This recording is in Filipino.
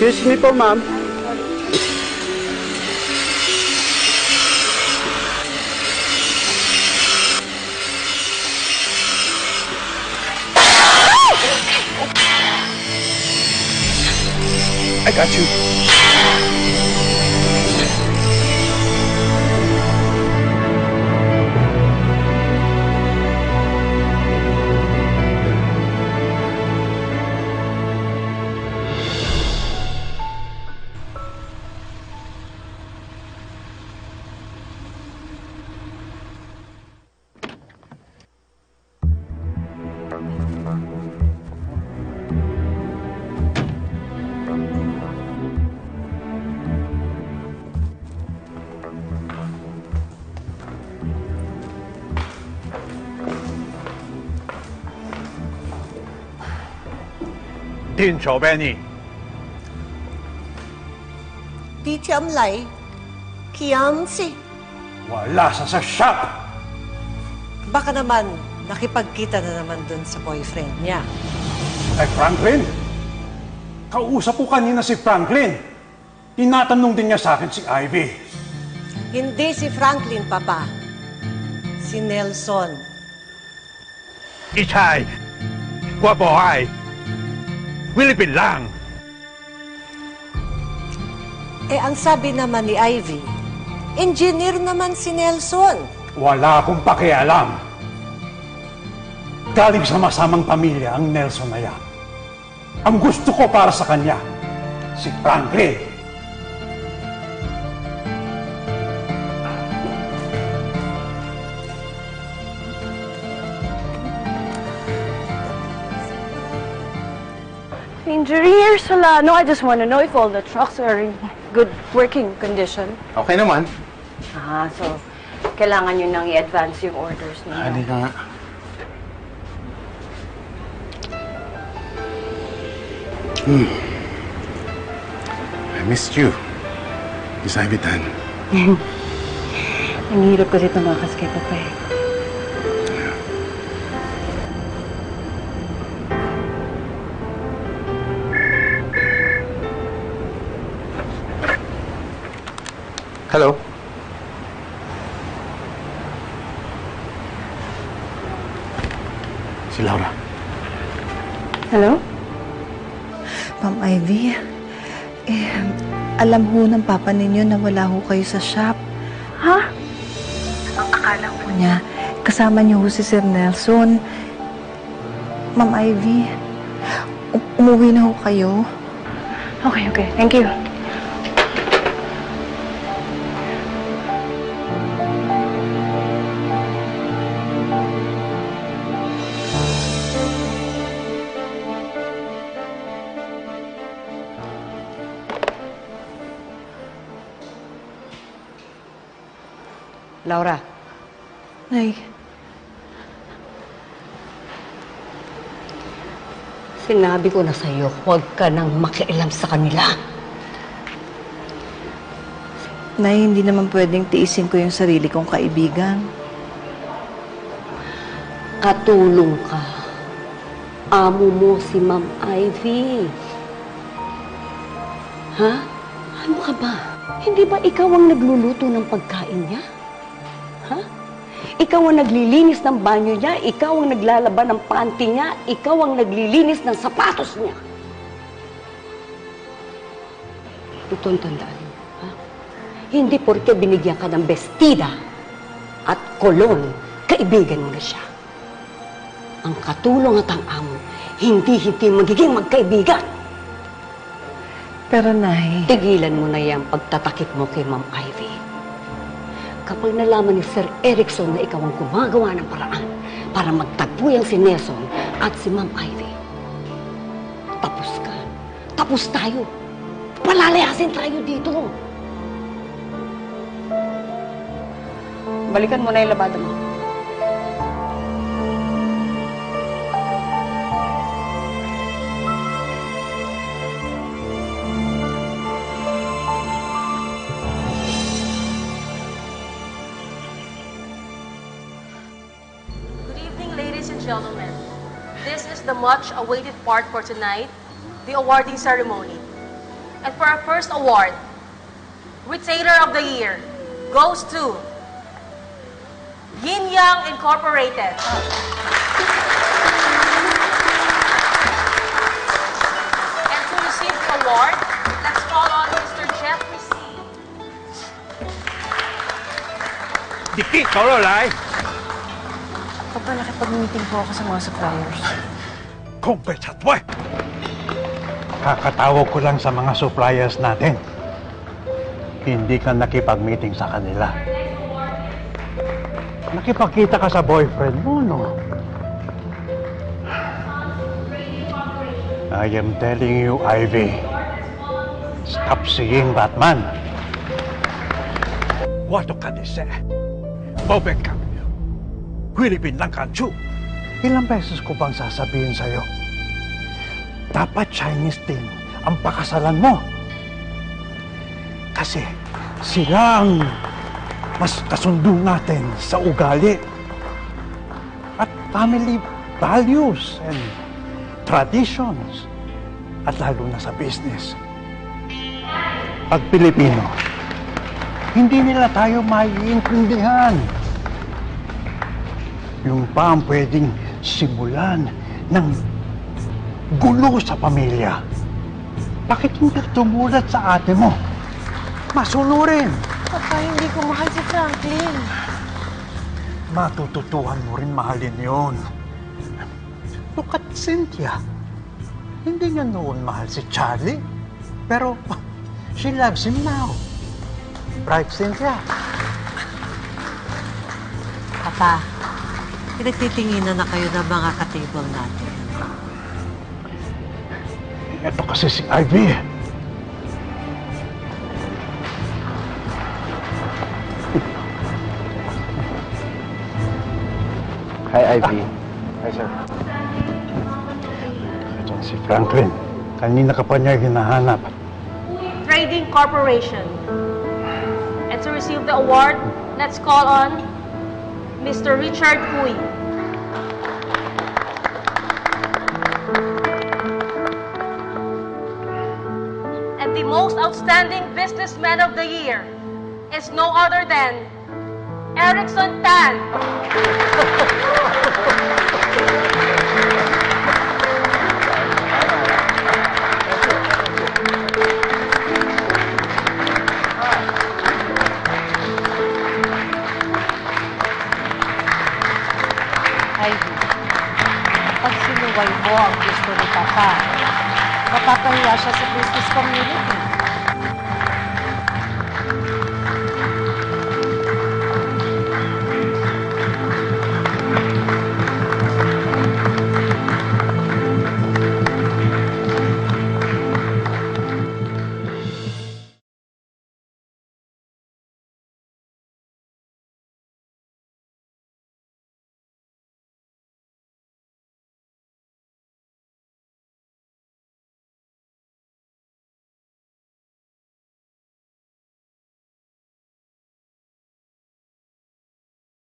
Excuse me po, ma'am. I got you.天坐 Benny， Di tiam lai, kiam si. wala sa shop. Baka naman, nakipagkita na naman dun sa boyfriend niya. Kay Franklin? Kausap ko kanina si Franklin. Tinatanong din niya sa akin si Ivy. Hindi si Franklin, Papa. Si Nelson. Ichay, Wabohay, Philippine lang. Eh, ang sabi naman ni Ivy, engineer naman si Nelson. Wala akong pakialam. Galing sa masamang pamilya ang Nelson na yan. Ang gusto ko para sa kanya, si Franklin. Engineer Solano, I just want to know if all the trucks are in good working condition. Okay naman. So, kailangan nyo nang i-advance yung orders ninyo. Halika nga. I missed you. Miss Ivy Tan. Ang hirap kasi tumakas kay Papa eh. Hello. Si Laura. Hello? Ma'am Ivy, alam ho ng papa ninyo na wala ho kayo sa shop. Ha? Ang akala po niya, kasama niyo ho si Sir Nelson. Ma'am Ivy, umuwi na ho kayo. Okay. Thank you. Laura, Nay, Sinabi ko na sa'yo, huwag ka nang makialam sa kanila. Nay, hindi naman pwedeng tiisin ko yung sarili kong kaibigan. Katulong ka. Amo mo si Ma'am Ivy. Ha? Ano ka ba? Hindi ba ikaw ang nagluluto ng pagkain niya? Ha? Ikaw ang naglilinis ng banyo niya, ikaw ang naglalaban ng panty niya, ikaw ang naglilinis ng sapatos niya. Ito ang tandaan mo, ha? Hindi porke binigyan ka ng bestida at kolon, kaibigan mo na siya. Ang katulong at ang amo, hindi magiging magkaibigan. Pero Nay, Tigilan mo na yung pagtatakip mo kay Ma'am Ivy. Kapag nalaman ni Sir Erickson na ikaw ang gumagawa ng paraan para magtagpuyan si Nelson at si Ma'am Ivy, tapos ka. Tapos tayo. Palalayasin tayo dito. Balikan mo na yung labada mo. Gentlemen, this is the much-awaited part for tonight, the awarding ceremony. And for our first award, Retailer of the Year goes to Yin Yang Incorporated. And to receive the award, let's call on Mr. Jeffrey C. Dikit, Caroline! Papa, nakipag-meeting po ako sa mga suppliers. Kumpetsatwe! Kakatawag ko lang sa mga suppliers natin. Hindi ka nakipag-meeting sa kanila. Nakipagkita ka sa boyfriend mo, no? I am telling you, Ivy, stop seeing Batman. What can I say? Bobek ka. Philippine lang kanchu. Ilang beses ko bang sasabihin sa'yo? Dapat Chinese din ang pakasalan mo. Kasi sila ang mas kasundo natin sa ugali at family values and traditions at lalo na sa business. Pag Pilipino, hindi nila tayo maiintindihan. Yung pa ang pwedeng simulan ng gulo sa pamilya. Bakit hindi tumulad sa ate mo? Masunurin! Papa, hindi ko mahal si Franklin. Matututuhan mo rin mahalin yun. Look at Cynthia. Hindi niya noon mahal si Charlie. Pero she loves him now. Right, Cynthia? Papa, pinagtitinginan na kayo ng mga katable natin. Ito kasi si Ivy. Hi, Ivy. Hi, sir. Ito si Franklin. Kanina ka pa niya hinahanap. Trading Corporation. And to receive the award, let's call on Mr. Richard Huy. And the most outstanding businessman of the year is no other than Erickson Tan. Ivy, pag sinuway mo ang gusto ni Papa, mapapahiya siya sa business community.